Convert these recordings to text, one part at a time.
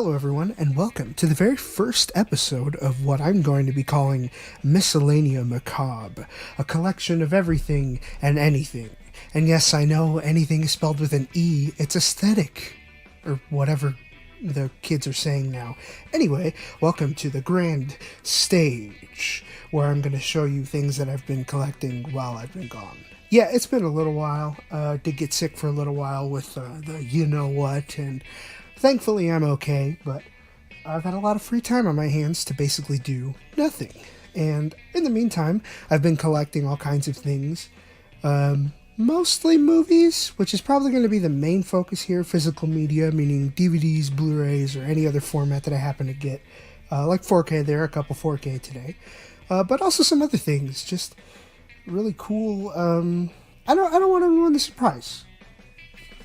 Hello, everyone, and welcome to the very first episode of what I'm going to be calling Miscellanea Macabre, a collection of everything and anything. And yes, I know anything is spelled with an E, it's aesthetic, or whatever the kids are saying now. Anyway, welcome to the grand stage, where I'm going to show you things that I've been collecting while I've been gone. Yeah, it's been a little while. Did get sick for a little while with the you-know-what, and thankfully I'm okay, but I've had a lot of free time on my hands to basically do nothing. And in the meantime, I've been collecting all kinds of things. Mostly movies, which is probably going to be the main focus here. Physical media, meaning DVDs, Blu-rays, or any other format that I happen to get. Like 4K, there are a couple 4K today. But also some other things, just really cool. I don't want to ruin the surprise.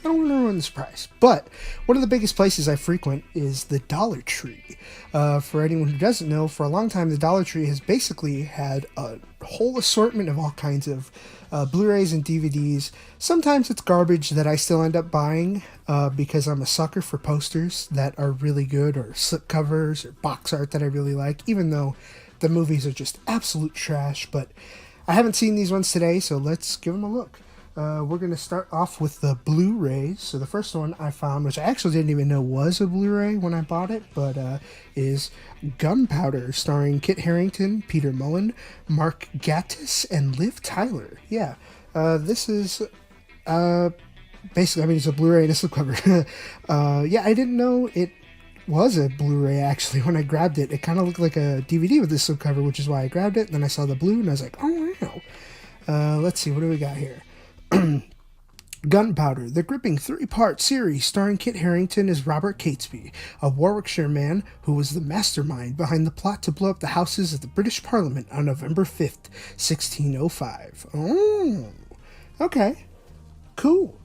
But one of the biggest places I frequent is the Dollar Tree. For anyone who doesn't know, for a long time the Dollar Tree has basically had a whole assortment of all kinds of Blu-rays and DVDs. Sometimes it's garbage that I still end up buying because I'm a sucker for posters that are really good, or slipcovers, or box art that I really like, even though the movies are just absolute trash. But I haven't seen these ones today, so let's give them a look. We're going to start off with the Blu-rays. So the first one I found, which I actually didn't even know was a Blu-ray when I bought it, but is Gunpowder, starring Kit Harington, Peter Mullen, Mark Gatiss, and Liv Tyler. Yeah, this is basically, it's a Blu-ray and a slipcover. Yeah, I didn't know it was a Blu-ray actually when I grabbed it. It kind of looked like a DVD with this slipcover, which is why I grabbed it. Then I saw the blue and I was like, oh wow. Let's see, what do we got here? Gunpowder, the gripping three-part series starring Kit Harington as Robert Catesby, a Warwickshire man who was the mastermind behind the plot to blow up the Houses of the British Parliament on November 5th, 1605. Oh, okay. Cool.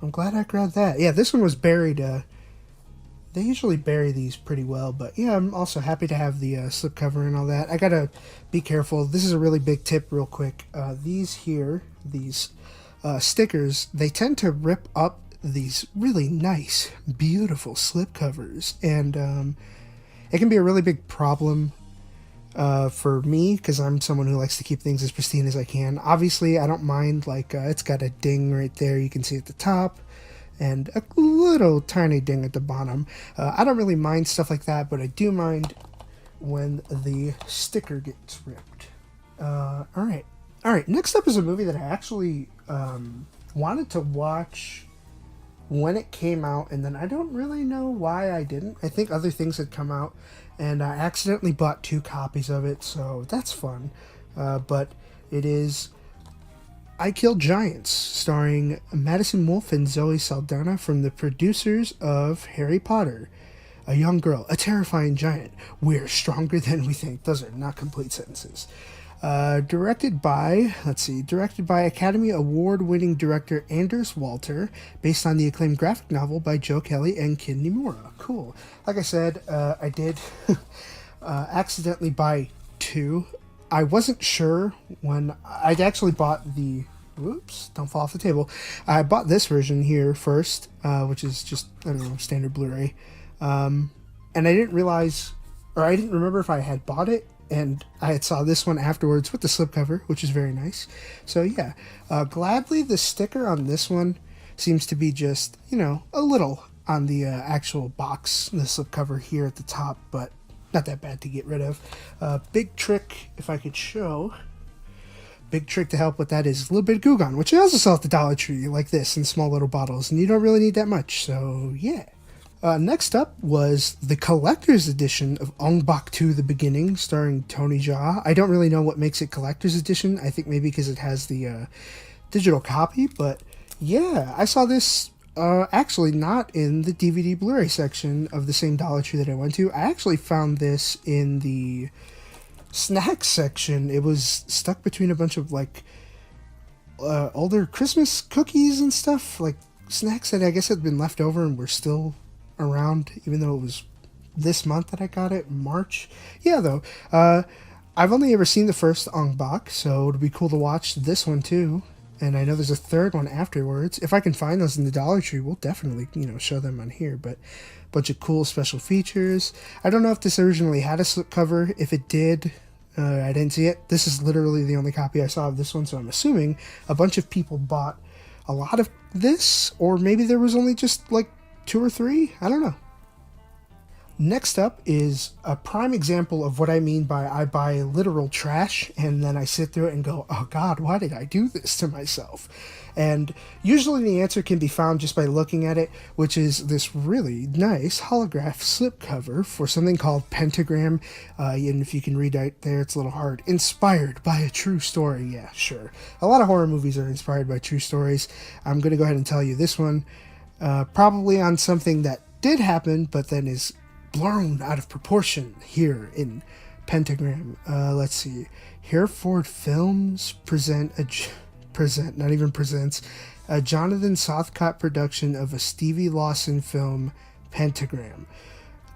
I'm glad I grabbed that. Yeah, this one was buried. They usually bury these pretty well, but yeah, I'm also happy to have the slipcover and all that. I gotta be careful. This is a really big tip real quick. These stickers, they tend to rip up these really nice, beautiful slipcovers, and it can be a really big problem for me, because I'm someone who likes to keep things as pristine as I can. Obviously, I don't mind, like, it's got a ding right there, you can see at the top, and a little tiny ding at the bottom. I don't really mind stuff like that, but I do mind when the sticker gets ripped. Alright, next up is a movie that I actually wanted to watch when it came out, and then I don't really know why I didn't. I think other things had come out, and I accidentally bought 2 copies of it, so that's fun. But it is I Killed Giants, starring Madison Wolfe and Zoe Saldana, from the producers of Harry Potter. A young girl, a terrifying giant. We're stronger than we think. Those are not complete sentences. Directed by Academy Award-winning director Anders Walter, based on the acclaimed graphic novel by Joe Kelly and Ken Nimura. Cool. Like I said, I did accidentally buy 2. I wasn't sure when I'd actually bought the... Whoops, don't fall off the table. I bought this version here first, which is just, I don't know, standard Blu-ray. And I didn't realize, or I didn't remember if I had bought it, and I had saw this one afterwards with the slipcover, which is very nice. So yeah, gladly the sticker on this one seems to be just, a little on the actual box, the slipcover here at the top, but not that bad to get rid of. Big trick, if I could show, big trick to help with that is a little bit of Goo Gone, which I also sell at the Dollar Tree, like this, in small little bottles, and you don't really need that much, so yeah. Next up was the collector's edition of Ong Bak 2 The Beginning, starring Tony Jaa. I don't really know what makes it collector's edition. I think maybe because it has the digital copy, but yeah, I saw this actually not in the DVD Blu-ray section of the same Dollar Tree that I went to. I actually found this in the snacks section. It was stuck between a bunch of older Christmas cookies and stuff, like snacks that I guess had been left over and were still around, even though it was this month that I got it, March. Yeah, though, I've only ever seen the first Ong Bak, so it'd be cool to watch this one too. and I know there's a third one afterwards. If I can find those in the Dollar Tree, we'll definitely, show them on here. But a bunch of cool special features. I don't know if this originally had a slipcover. If it did, I didn't see it. This is literally the only copy I saw of this one, so I'm assuming a bunch of people bought a lot of this, or maybe there was only just like 2 or 3. I don't know. Next up is a prime example of what I mean by I buy literal trash and then I sit through it and go, oh God, why did I do this to myself? And usually the answer can be found just by looking at it, which is this really nice holograph slipcover for something called Pentagram. And if you can read right there, it's a little hard. Inspired by a true story. Yeah, sure. A lot of horror movies are inspired by true stories. I'm going to go ahead and tell you this one, probably on something that did happen, but then is blown out of proportion here in Pentagram. Let's see. Hereford Films not even presents, a Jonathan Southcott production of a Stevie Lawson film, Pentagram.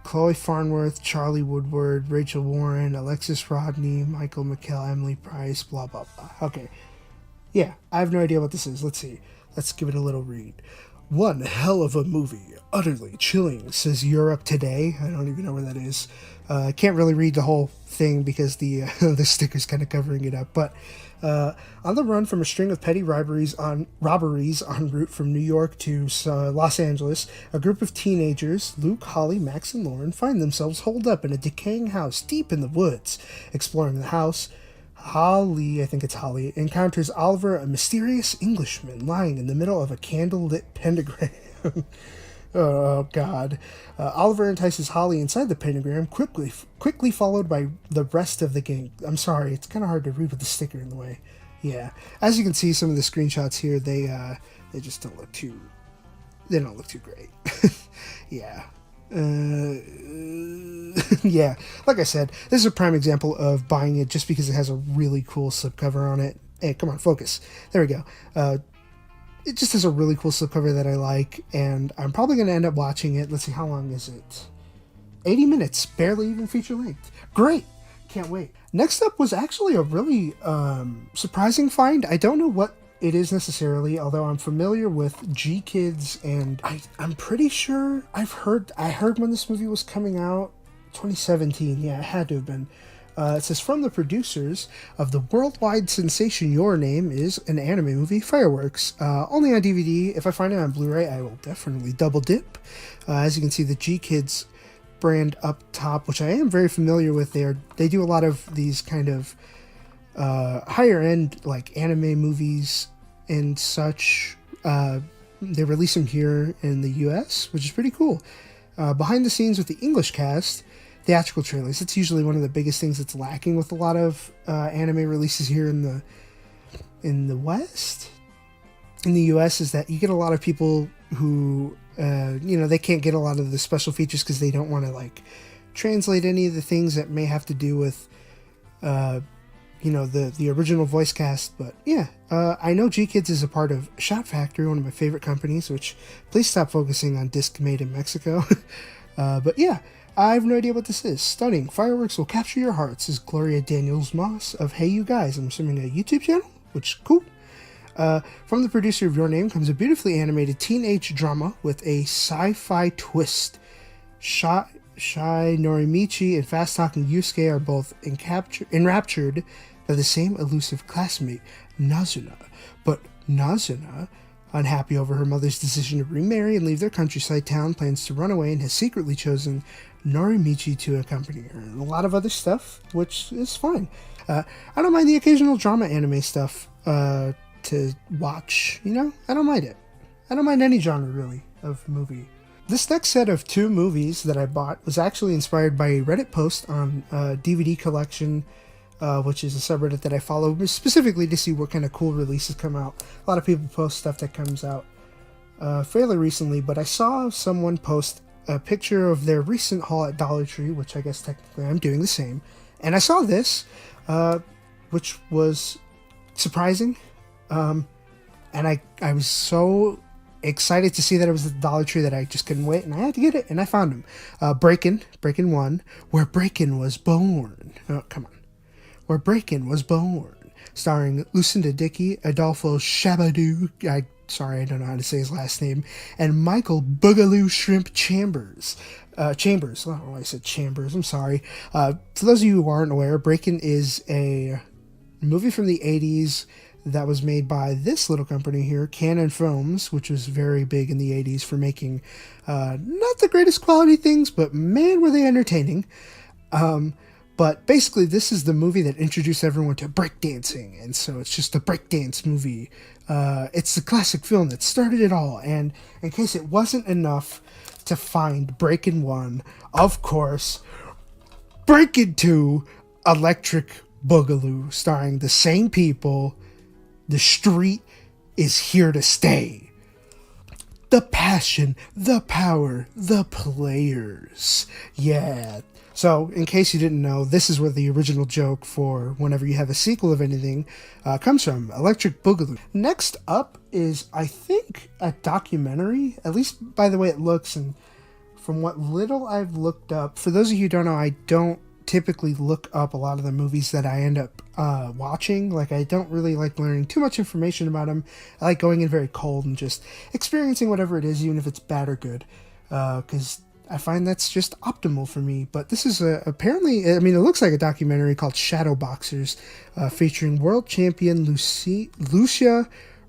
Chloe Farnworth, Charlie Woodward, Rachel Warren, Alexis Rodney, Michael McKell, Emily Price, blah, blah, blah. Okay. Yeah, I have no idea what this is. Let's see. Let's give it a little read. One hell of a movie. Utterly chilling, says Europe Today. I don't even know where that is. I can't really read the whole thing because the the sticker's kind of covering it up. But on the run from a string of petty robberies en route from New York to Los Angeles, a group of teenagers, Luke, Holly, Max, and Lauren, find themselves holed up in a decaying house deep in the woods. Exploring the house, Holly, I think it's Holly, encounters Oliver, a mysterious Englishman lying in the middle of a candle-lit pentagram. Oh, God. Oliver entices Holly inside the pentagram, quickly followed by the rest of the gang. I'm sorry, it's kind of hard to read with the sticker in the way. Yeah. As you can see, some of the screenshots here, they just don't look too... They don't look too great. Yeah. Yeah, like I said, this is a prime example of buying it just because it has a really cool slipcover on it. Hey, come on, focus. There we go. It just has a really cool slipcover that I like, and I'm probably going to end up watching it. Let's see, how long is it? 80 minutes, barely even feature length. Great! Can't wait. Next up was actually a really surprising find. I don't know what it is necessarily, although I'm familiar with G-Kids, and I'm pretty sure I heard when this movie was coming out, 2017. Yeah, it had to have been. It says, from the producers of the worldwide sensation Your Name is an anime movie, Fireworks. Only on DVD. If I find it on Blu-ray, I will definitely double dip. As you can see, the G-Kids brand up top, which I am very familiar with. They do a lot of these kind of higher end like anime movies and such. They release them here in the US, which is pretty cool. Behind the scenes with the English cast, theatrical trailers. That's usually one of the biggest things that's lacking with a lot of anime releases here in the West. In the US, is that you get a lot of people who they can't get a lot of the special features because they don't want to like translate any of the things that may have to do with the original voice cast. But yeah, I know G-Kids is a part of Shot Factory, one of my favorite companies, which please stop focusing on disc made in Mexico. But yeah, I have no idea what this is. Stunning. Fireworks will capture your hearts, says Gloria Daniels-Moss of Hey You Guys. I'm assuming a YouTube channel, which is cool. From the producer of Your Name comes a beautifully animated teenage drama with a sci-fi twist. Shai Norimichi and fast-talking Yusuke are both enraptured by the same elusive classmate, Nazuna. But Nazuna, unhappy over her mother's decision to remarry and leave their countryside town, plans to run away and has secretly chosen Norimichi to accompany her. And a lot of other stuff, which is fine. I don't mind the occasional drama anime stuff to watch, I don't mind it. I don't mind any genre, really, of movie. This next set of 2 movies that I bought was actually inspired by a Reddit post on DVD Collection, which is a subreddit that I follow specifically to see what kind of cool releases come out. A lot of people post stuff that comes out fairly recently, but I saw someone post a picture of their recent haul at Dollar Tree, which I guess technically I'm doing the same, and I saw this, which was surprising, and I was so excited to see that it was the Dollar Tree that I just couldn't wait, and I had to get it, and I found them. Breakin' 1, Where Breakin' Was Born. Oh, come on. Where Breakin' Was Born. starring Lucinda Dickey, Adolfo Shabadoo, sorry, I don't know how to say his last name, and Michael Boogaloo Shrimp Chambers. Chambers. I don't know why I said Chambers. I'm sorry. For those of you who aren't aware, Breakin' is a movie from the 80s that was made by this little company here, Canon Films, which was very big in the 80s for making not the greatest quality things, but man, were they entertaining. But basically, this is the movie that introduced everyone to breakdancing, and so it's just a breakdance movie. It's the classic film that started it all, and in case it wasn't enough to find Breakin' 1, of course, Breakin' 2, Electric Boogaloo, starring the same people. The street is here to stay. The passion, the power, the players. Yeah. So, in case you didn't know, this is where the original joke for whenever you have a sequel of anything comes from. Electric Boogaloo. Next up is, I think, a documentary. At least by the way it looks and from what little I've looked up. For those of you who don't know, I don't typically look up a lot of the movies that I end up watching. Like, I don't really like learning too much information about them. I like going in very cold and just experiencing whatever it is, even if it's bad or good, because I find that's just optimal for me. But this is apparently, I mean, it looks like a documentary called Shadow Boxers, featuring world champion Lucia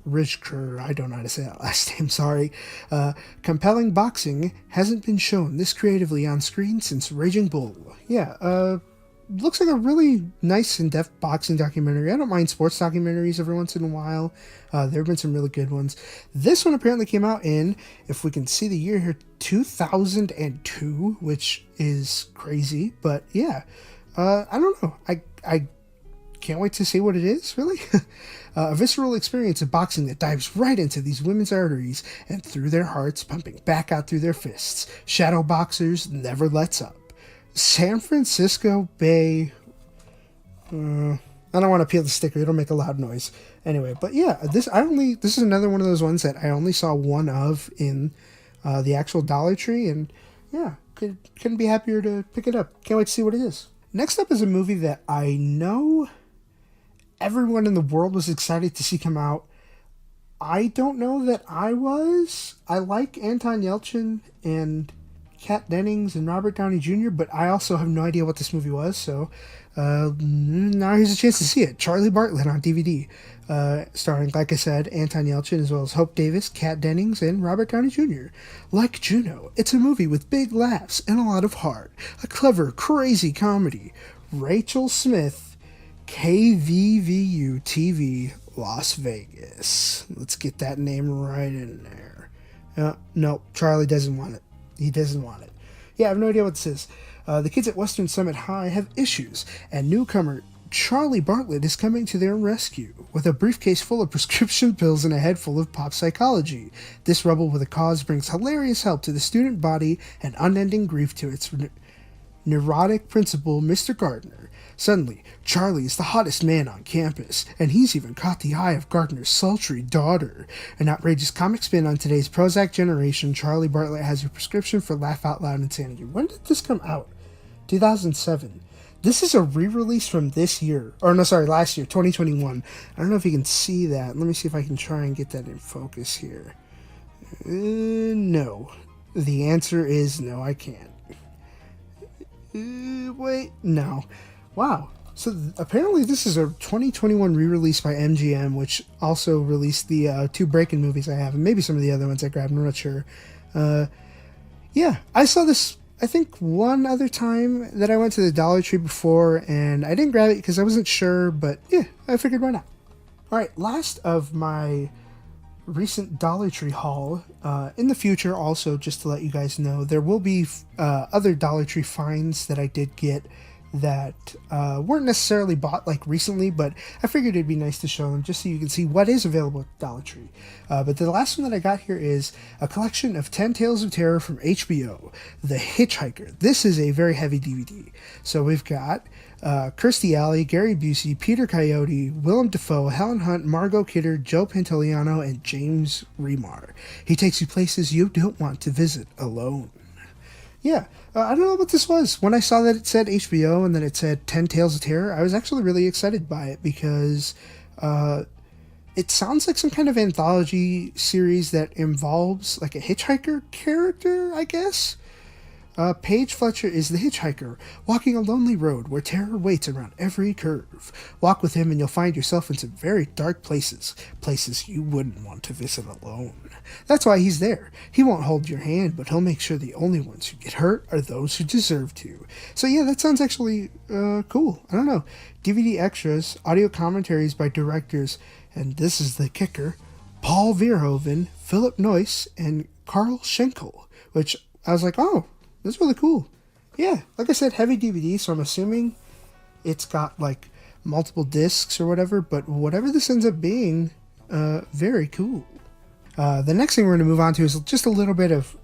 Rijker. I don't know how to say that last name, sorry. Compelling boxing hasn't been shown this creatively on screen since Raging Bull. Yeah, looks like a really nice in-depth boxing documentary. I don't mind sports documentaries every once in a while. There have been some really good ones. This one apparently came out in, if we can see the year here, 2002, which is crazy. But yeah, I don't know. I can't wait to see what it is, really. A visceral experience of boxing that dives right into these women's arteries and through their hearts, pumping back out through their fists. Shadow Boxers never lets up. San Francisco Bay. I don't want to peel the sticker. It'll make a loud noise. Anyway, but yeah, this is another one of those ones that I only saw one of in the actual Dollar Tree, and yeah, couldn't be happier to pick it up. Can't wait to see what it is. Next up is a movie that I know everyone in the world was excited to see come out. I don't know that I was. I like Anton Yelchin and Kat Dennings and Robert Downey Jr., but I also have no idea what this movie was, so now here's a chance to see it. Charlie Bartlett on DVD, starring, like I said, Anton Yelchin, as well as Hope Davis, Kat Dennings, and Robert Downey Jr. Like Juno, it's a movie with big laughs and a lot of heart. A clever, crazy comedy. Rachel Smith, KVVU TV, Las Vegas. Let's get that name right in there. No, Charlie doesn't want it. He doesn't want it. Yeah, I have no idea what this is. The kids at Western Summit High have issues, and newcomer Charlie Bartlett is coming to their rescue with a briefcase full of prescription pills and a head full of pop psychology. This rebel with a cause brings hilarious help to the student body and unending grief to its neurotic principal, Mr. Gardner. Suddenly, Charlie is the hottest man on campus, and he's even caught the eye of Gardner's sultry daughter. An outrageous comic spin on today's Prozac generation, Charlie Bartlett has your prescription for laugh out loud insanity. When did this come out? 2007. This is a re-release from this year. Or no, sorry, last year, 2021. I don't know if you can see that. Let me see if I can try and get that in focus here. No. The answer is no, I can't. Wait, no. Wow. So apparently this is a 2021 re-release by MGM, which also released the two Breakin' movies I have, and maybe some of the other ones I grabbed, I'm not sure. Yeah, I saw this, I think, one other time that I went to the Dollar Tree before, and I didn't grab it because I wasn't sure, but yeah, I figured why not. Alright, last of my recent Dollar Tree haul. In the future, also, just to let you guys know, there will be other Dollar Tree finds that I did get that weren't necessarily bought like recently, but I figured it'd be nice to show them just so you can see what is available at Dollar Tree. But the last one that I got here is a collection of 10 Tales of Terror from HBO, The Hitchhiker. This is a very heavy DVD. So we've got Kirstie Alley, Gary Busey, Peter Coyote, Willem Dafoe, Helen Hunt, Margot Kidder, Joe Pantoliano, and James Remar. He takes you places you don't want to visit alone. Yeah, I don't know what this was. When I saw that it said HBO and then it said 10 Tales of Terror, I was actually really excited by it because it sounds like some kind of anthology series that involves like a hitchhiker character, I guess. Paige Fletcher is the hitchhiker, walking a lonely road where terror waits around every curve. Walk with him and you'll find yourself in some very dark places, places you wouldn't want to visit alone. That's why he's there. He won't hold your hand, but he'll make sure the only ones who get hurt are those who deserve to. So yeah, that sounds actually cool. I don't know. DVD extras, audio commentaries by directors, and this is the kicker, Paul Verhoeven, Philip Noyce, and Carl Schenkel, which I was like, oh, that's really cool. Yeah, like I said, heavy DVD, so I'm assuming it's got like multiple discs or whatever, but whatever this ends up being, very cool. The next thing we're going to move on to is just a little bit of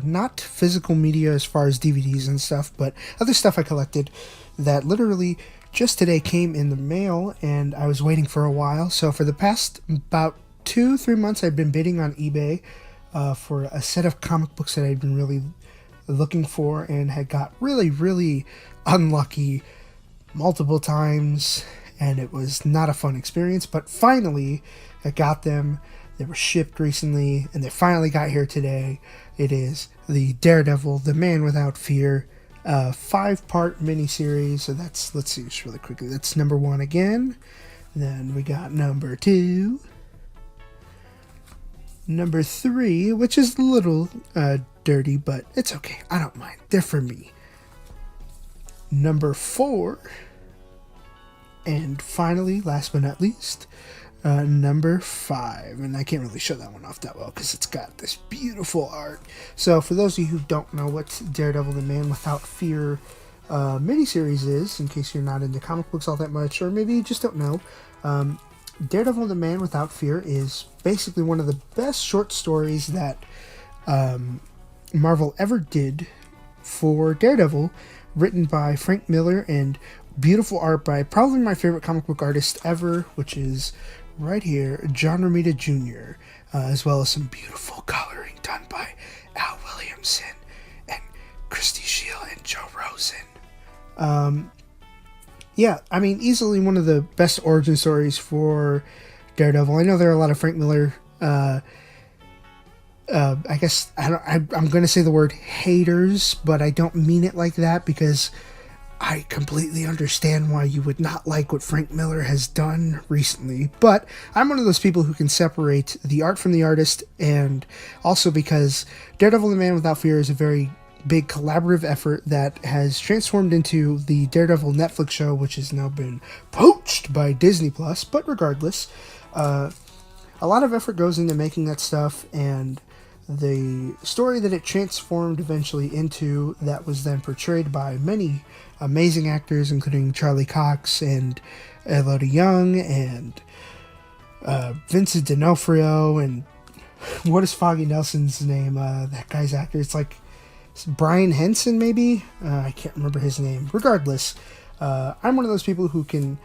not physical media as far as DVDs and stuff, but other stuff I collected that literally just today came in the mail, and I was waiting for a while. So for the past about 2-3 months, I've been bidding on eBay for a set of comic books that I'd been really looking for and had got really, really unlucky multiple times, and it was not a fun experience. But finally, I got them. They were shipped recently, and they finally got here today. It is the Daredevil, The Man Without Fear, 5-part miniseries. So that's, let's see just really quickly. That's number 1 again. Then we got number 2. Number 3, which is a little dirty, but it's okay. I don't mind. They're for me. Number 4. And finally, last but not least, number 5. And I can't really show that one off that well because it's got this beautiful art. So for those of you who don't know what Daredevil, The Man Without Fear miniseries is, in case you're not into comic books all that much, or maybe you just don't know, Daredevil, The Man Without Fear is basically one of the best short stories that Marvel ever did for Daredevil, written by Frank Miller and beautiful art by probably my favorite comic book artist ever, which is right here, John Romita Jr., as well as some beautiful coloring done by Al Williamson and Christy Shield and Joe Rosen. Yeah, I mean, easily one of the best origin stories for Daredevil. I know there are a lot of Frank Miller, I guess, I'm going to say the word haters, but I don't mean it like that because I completely understand why you would not like what Frank Miller has done recently. But I'm one of those people who can separate the art from the artist, and also because Daredevil, The Man Without Fear is a very big collaborative effort that has transformed into the Daredevil Netflix show, which has now been poached by Disney Plus. But regardless, a lot of effort goes into making that stuff, and the story that it transformed eventually into, that was then portrayed by many amazing actors, including Charlie Cox and Elodie Young and Vincent D'Onofrio, and what is Foggy Nelson's name? That guy's actor. It's like Brian Henson, maybe? I can't remember his name. Regardless, I'm one of those people who can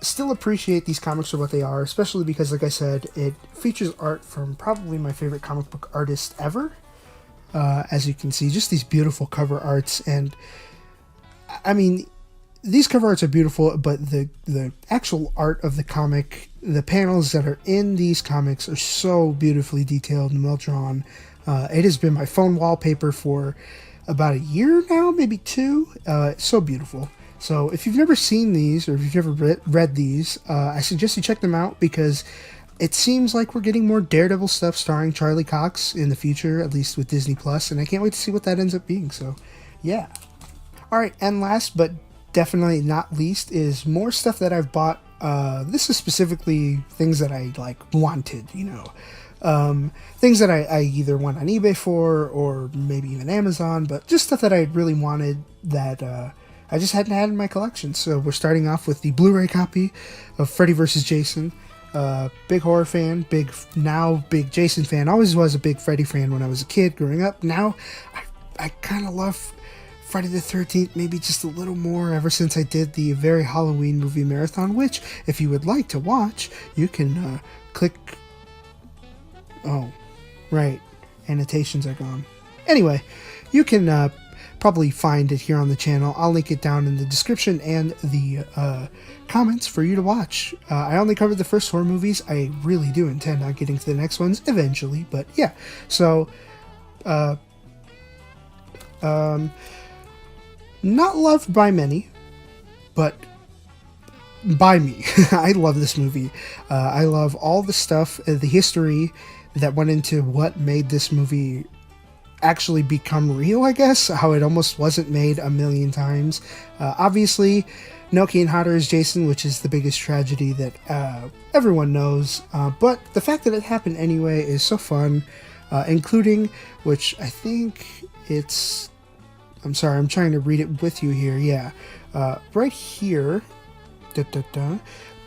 still appreciate these comics for what they are, especially because, like I said, it features art from probably my favorite comic book artist ever. As you can see, just these beautiful cover arts, and I mean, these cover arts are beautiful, but the actual art of the comic, the panels that are in these comics are so beautifully detailed and well drawn. It has been my phone wallpaper for about a year now, maybe 2. It's so beautiful. So if you've never seen these, or if you've never read these, I suggest you check them out, because it seems like we're getting more Daredevil stuff starring Charlie Cox in the future, at least with Disney Plus, and I can't wait to see what that ends up being. So, yeah. Alright, and last but definitely not least is more stuff that I've bought. This is specifically things that I wanted, things that I either went on eBay for, or maybe even Amazon, but just stuff that I really wanted that I just hadn't had in my collection. So we're starting off with the Blu-ray copy of Freddy vs. Jason. Big horror fan, big Jason fan. Always was a big Freddy fan when I was a kid growing up. Now I kind of love Friday the 13th, maybe just a little more, ever since I did the very Halloween movie marathon, which, if you would like to watch, you can click... Oh, right. Annotations are gone. Anyway, you can probably find it here on the channel. I'll link it down in the description and the comments for you to watch. I only covered the first 4 movies. I really do intend on getting to the next ones eventually, but yeah. So, not loved by many, but by me. I love this movie. I love all the stuff, the history that went into what made this movie actually become real, I guess. How it almost wasn't made a million times. Obviously, no Kane Hodder as Jason, which is the biggest tragedy that everyone knows. But the fact that it happened anyway is so fun, including, which I think it's... I'm sorry, I'm trying to read it with you here. Yeah. Right here...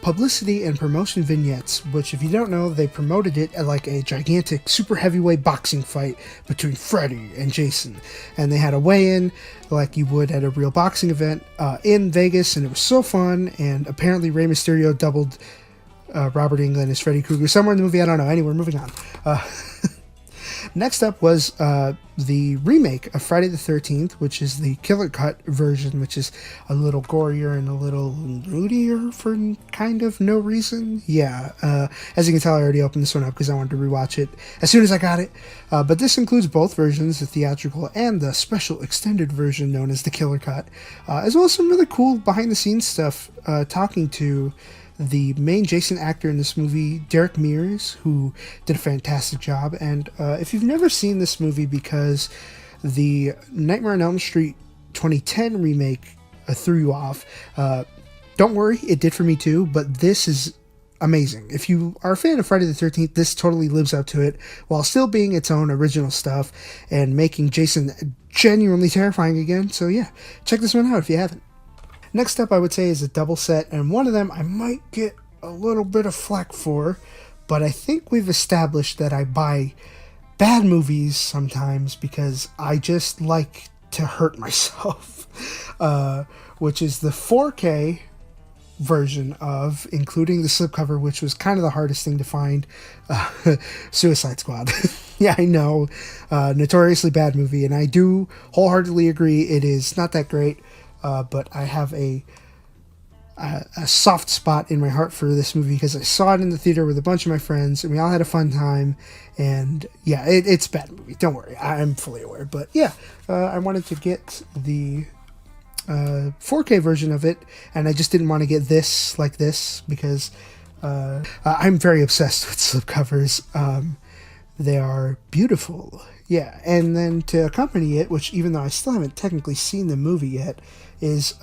publicity and promotion vignettes, which, if you don't know, they promoted it at like a gigantic super heavyweight boxing fight between Freddy and Jason, and they had a weigh-in like you would at a real boxing event in Vegas, and it was so fun. And apparently Rey Mysterio doubled Robert Englund as Freddy Krueger somewhere in the movie. I don't know. Anyway, moving on. Next up was the remake of Friday the 13th, which is the Killer Cut version, which is a little gorier and a little moodier for kind of no reason. Yeah, as you can tell, I already opened this one up because I wanted to rewatch it as soon as I got it. But this includes both versions, the theatrical and the special extended version known as the Killer Cut, as well as some really cool behind-the-scenes stuff talking to the main Jason actor in this movie, Derek Mears, who did a fantastic job. And if you've never seen this movie, because the Nightmare on Elm Street 2010 remake threw you off, don't worry, it did for me too, but this is amazing. If you are a fan of Friday the 13th, this totally lives up to it, while still being its own original stuff and making Jason genuinely terrifying again. So yeah, check this one out if you haven't. Next up, I would say, is a double set, and one of them I might get a little bit of flack for, but I think we've established that I buy bad movies sometimes because I just like to hurt myself, which is the 4K version of, including the slipcover, which was kind of the hardest thing to find, Suicide Squad. Yeah, I know, notoriously bad movie, and I do wholeheartedly agree it is not that great. But I have a soft spot in my heart for this movie because I saw it in the theater with a bunch of my friends, and we all had a fun time. And yeah, it's a bad movie. Don't worry, I'm fully aware. But yeah, I wanted to get the 4K version of it, and I just didn't want to get this like this because I'm very obsessed with slipcovers. They are beautiful. Yeah, and then to accompany it, which even though I still haven't technically seen the movie yet, is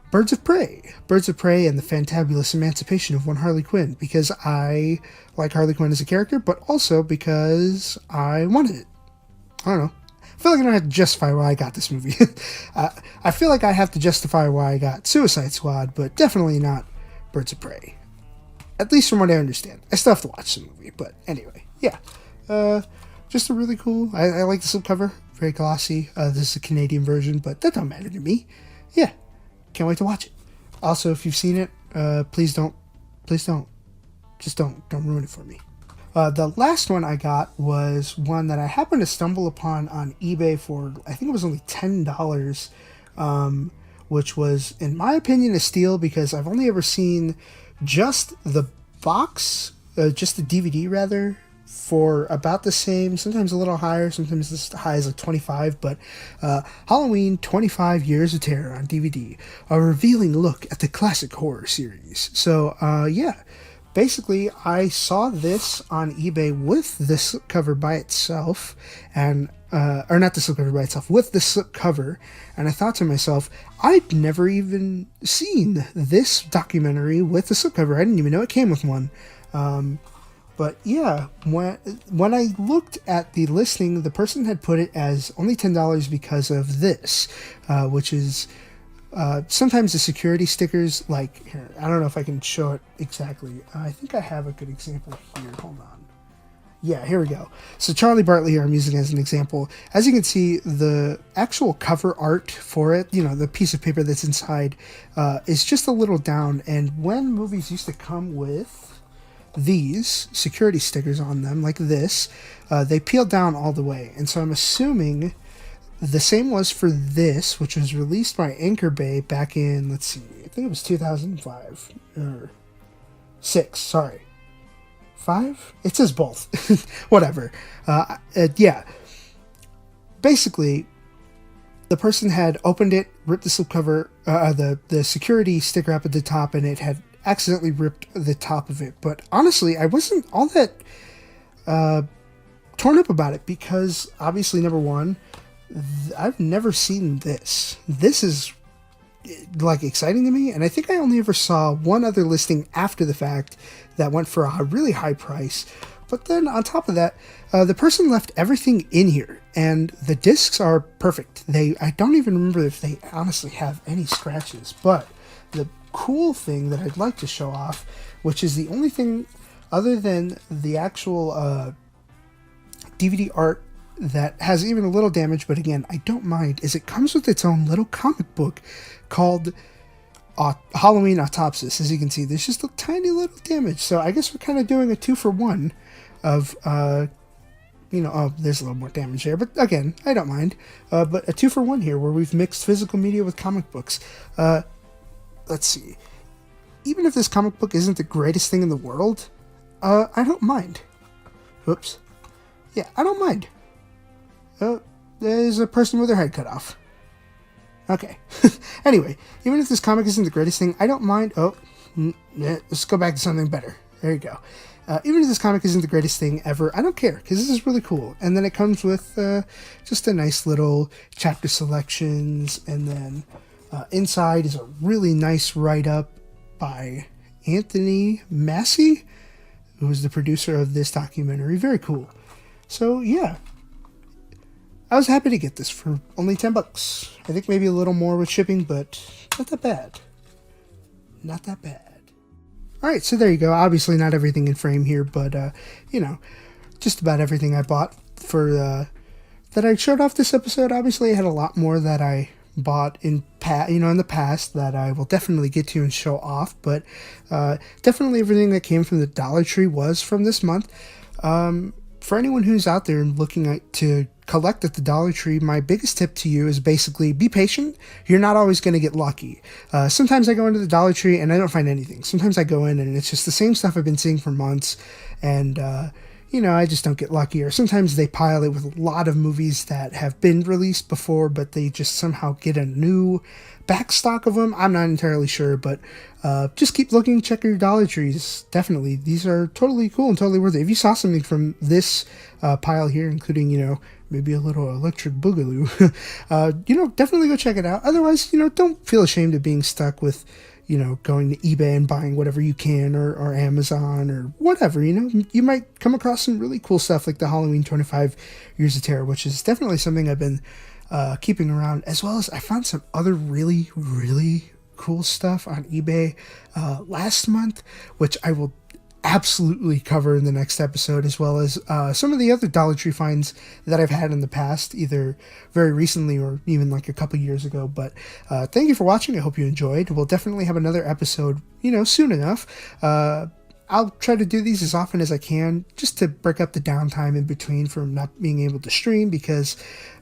Birds of Prey. Birds of Prey and the Fantabulous Emancipation of One Harley Quinn, because I like Harley Quinn as a character, but also because I wanted it. I don't know. I feel like I don't have to justify why I got this movie. I feel like I have to justify why I got Suicide Squad, but definitely not Birds of Prey. At least from what I understand. I still have to watch the movie, but anyway, yeah. Just a really cool... I like the slipcover. Very glossy. This is a Canadian version, but that don't matter to me. Yeah. Can't wait to watch it. Also, if you've seen it, please don't. Just don't ruin it for me. The last one I got was one that I happened to stumble upon on eBay for, I think it was only $10, which was, in my opinion, a steal because I've only ever seen just the box, just the DVD rather, for about the same, sometimes a little higher, sometimes as high as like 25, but Halloween 25 Years of Terror on DVD, a revealing look at the classic horror series. So yeah, basically I saw this on eBay with the slipcover by itself, and or not the slipcover by itself, with the slipcover, and I thought to myself, I'd never even seen this documentary with the slipcover. I didn't even know it came with one. But yeah, when I looked at the listing, the person had put it as only $10 because of this, which is sometimes the security stickers, like, here, I don't know if I can show it exactly. I think I have a good example here. Hold on. Yeah, here we go. So Charlie Bartley here I'm using as an example. As you can see, the actual cover art for it, you know, the piece of paper that's inside, is just a little down. And when movies used to come with these security stickers on them, like this. They peel down all the way. And so I'm assuming the same was for this, which was released by Anchor Bay back in, let's see, I think it was 2005. Or 6, sorry. 5? It says both. Whatever. Yeah. Basically, the person had opened it, ripped the slipcover, the security sticker up at the top, and it had accidentally ripped the top of it. But honestly, I wasn't all that torn up about it because, obviously, number one, I've never seen this. This is like exciting to me, and I think I only ever saw one other listing after the fact that went for a really high price. But then on top of that, the person left everything in here, and the discs are perfect. I don't even remember if they honestly have any scratches, but the cool thing that I'd like to show off, which is the only thing other than the actual DVD art that has even a little damage, but again, I don't mind, is it comes with its own little comic book called Halloween Autopsis. As you can see, there's just a tiny little damage. So I guess we're kind of doing a 2-for-1 of, there's a little more damage there, but again, I don't mind. But a 2-for-1 here where we've mixed physical media with comic books. Let's see. Even if this comic book isn't the greatest thing in the world, I don't mind. Whoops. Yeah, I don't mind. There's a person with their head cut off. Okay. Anyway, even if this comic isn't the greatest thing, I don't mind. Let's go back to something better. There you go. Even if this comic isn't the greatest thing ever, I don't care, because this is really cool. And then it comes with just a nice little chapter selections, and then inside is a really nice write-up by Anthony Massey, who is the producer of this documentary. Very cool. So, yeah. I was happy to get this for only $10. I think maybe a little more with shipping, but not that bad. Not that bad. Alright, so there you go. Obviously not everything in frame here, but, just about everything I bought for, that I showed off this episode. Obviously I had a lot more that I bought in the past that I will definitely get to and show off, but, definitely everything that came from the Dollar Tree was from this month. For anyone who's out there looking to collect at the Dollar Tree, my biggest tip to you is basically be patient. You're not always going to get lucky. Sometimes I go into the Dollar Tree and I don't find anything. Sometimes I go in and it's just the same stuff I've been seeing for months, and I just don't get lucky. Or sometimes they pile it with a lot of movies that have been released before, but they just somehow get a new backstock of them. I'm not entirely sure, but just keep looking, check your Dollar Trees. Definitely, these are totally cool and totally worth it. If you saw something from this pile here, including, maybe a little electric boogaloo, definitely go check it out. Otherwise, don't feel ashamed of being stuck with, going to eBay and buying whatever you can, or Amazon or whatever. You might come across some really cool stuff like the Halloween 25 Years of Terror, which is definitely something I've been keeping around, as well as I found some other really, really cool stuff on eBay last month, which I will absolutely cover in the next episode, as well as some of the other Dollar Tree finds that I've had in the past, either very recently or even like a couple years ago. But thank you for watching. I hope you enjoyed. We'll definitely have another episode, soon enough. I'll try to do these as often as I can, just to break up the downtime in between from not being able to stream, because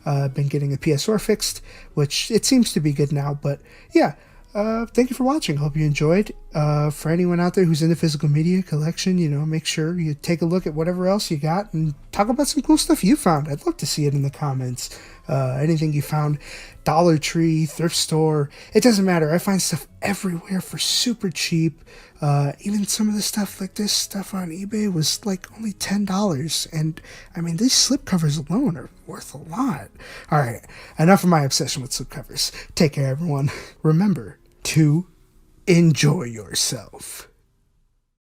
I've been getting a PS4 fixed, which it seems to be good now. But yeah, thank you for watching. Hope you enjoyed. For anyone out there who's into physical media collection, make sure you take a look at whatever else you got and talk about some cool stuff you found. I'd love to see it in the comments. Anything you found, Dollar Tree, thrift store, it doesn't matter. I find stuff everywhere for super cheap. Even some of the stuff like this stuff on eBay was like only $10. And I mean, these slipcovers alone are worth a lot. All right, enough of my obsession with slipcovers. Take care, everyone. Remember to enjoy yourself.